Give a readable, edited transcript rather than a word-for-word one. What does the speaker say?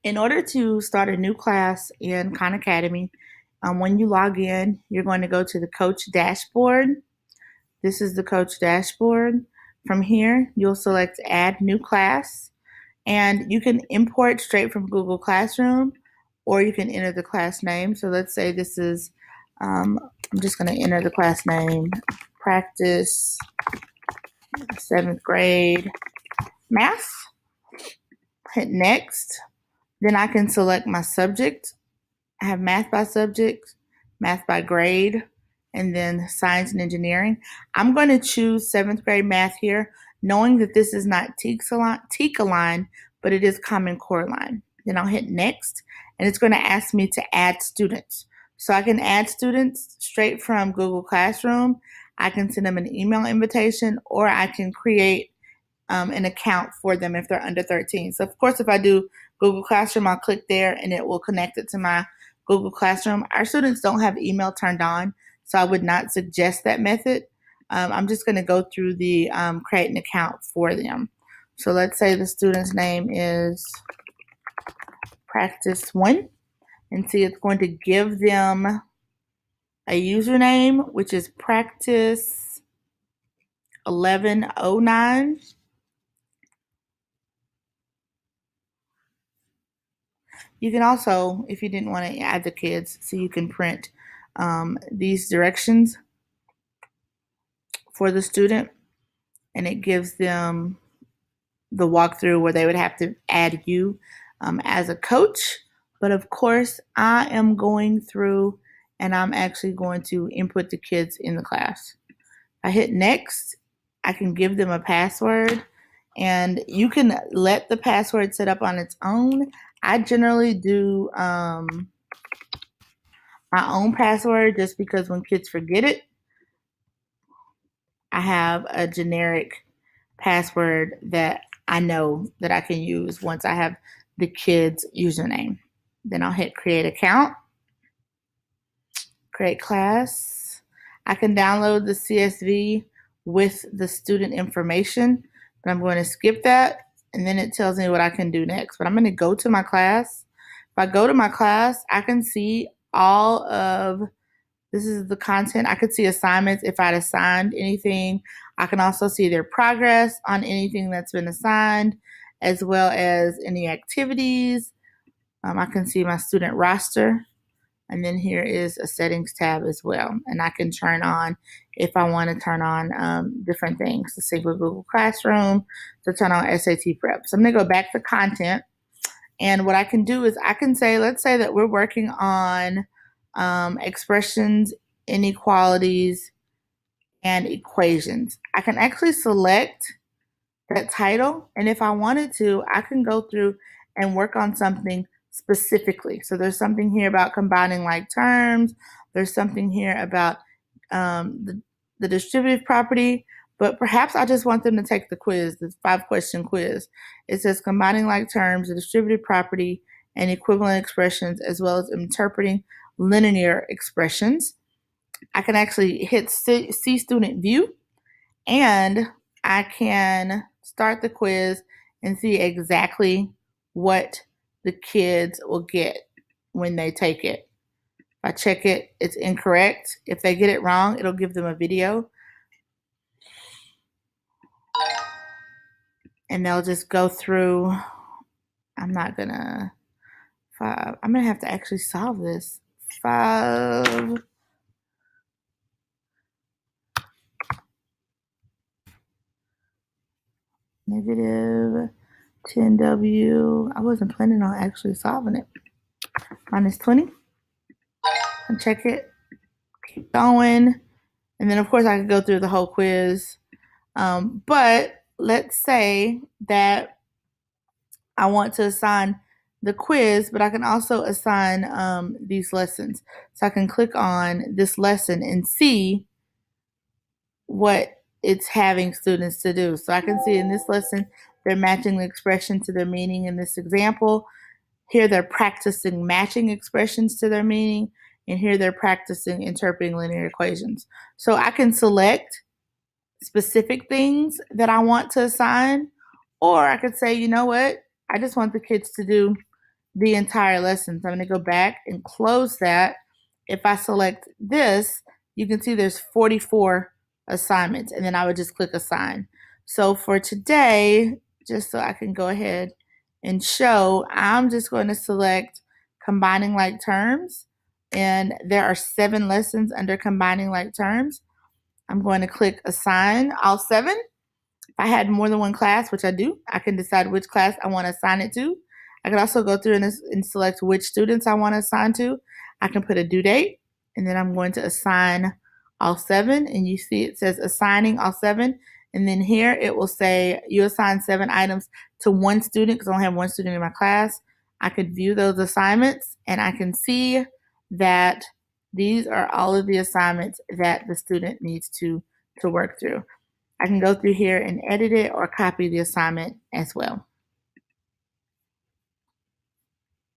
In order to start a new class in Khan Academy, when you log in, you're going to go to the coach dashboard. This is the coach dashboard. From here, you'll select add new class, and you can import straight from Google Classroom, or you can enter the class name. So let's say this is, I'm just going to enter the class name, practice 7th grade math. Hit next. Then I can select my subject. I have math by subject, math by grade, and then science and engineering. I'm going to choose 7th grade math here, knowing that this is not TEKA line, but it is Common Core line. Then I'll hit next, and it's going to ask me to add students. So I can add students straight from Google Classroom. I can send them an email invitation, or I can create an account for them if they're under 13. So of course, if I do Google Classroom, I'll click there and it will connect it to my Google Classroom. Our students don't have email turned on, so I would not suggest that method. I'm just going to go through the create an account for them. So let's say the student's name is Practice 1, and see it's going to give them a username, which is Practice 1109. You can also, if you didn't want to add the kids, so you can print these directions for the student, and it gives them the walkthrough where they would have to add you as a coach. But of course, I am going through and I'm actually going to input the kids in the class. I hit next. I can give them a password, and you can let the password set up on its own. I generally do my own password just because when kids forget it, I have a generic password that I know that I can use once I have the kid's username. Then I'll hit create account, create class. I can download the CSV with the student information, but I'm going to skip that, and then it tells me what I can do next. But I'm going to go to my class. If I go to my class, I can see all of this is the content. I could see assignments if I'd assigned anything. I can also see their progress on anything that's been assigned, as well as any activities. I can see my student roster. And then here is a settings tab as well. And I can turn on, if I want to turn on different things, to sync with Google Classroom, to turn on SAT prep. So I'm going to go back to content. And what I can do is I can say, let's say that we're working on expressions, inequalities, and equations. I can actually select that title, and if I wanted to, I can go through and work on something specifically. So there's something here about combining like terms. There's something here about the distributive property, but perhaps I just want them to take the quiz, the 5-question quiz. It says combining like terms, the distributive property, and equivalent expressions, as well as interpreting linear expressions. I can actually hit see student view, and I can start the quiz and see exactly what the kids will get when they take it. If I check it, it's incorrect. If they get it wrong, it'll give them a video. And they'll just go through. I'm gonna have to actually solve this. 5 negative 10W. I wasn't planning on actually solving it. Minus 20. And check it. Keep going. And then, of course, I could go through the whole quiz. But let's say that I want to assign the quiz, but I can also assign these lessons. So I can click on this lesson and see what it's having students to do. So I can see in this lesson, they're matching the expression to their meaning in this example. Here they're practicing matching expressions to their meaning, and here they're practicing interpreting linear equations. So I can select specific things that I want to assign, or I could say, you know what, I just want the kids to do the entire lesson. So I'm going to go back and close that. If I select this, you can see there's 44 assignments, and then I would just click assign. So for today, just so I can go ahead and show, I'm just going to select combining like terms, and there are 7 lessons under combining like terms. I'm going to click assign all 7. If I had more than one class, which I do, I can decide which class I want to assign it to. I can also go through and select which students I want to assign to. I can put a due date, and then I'm going to assign all 7. And you see it says assigning all 7. And then here it will say you assign 7 items to one student because I only have one student in my class. I could view those assignments, and I can see that these are all of the assignments that the student needs to work through. I can go through here and edit it or copy the assignment as well.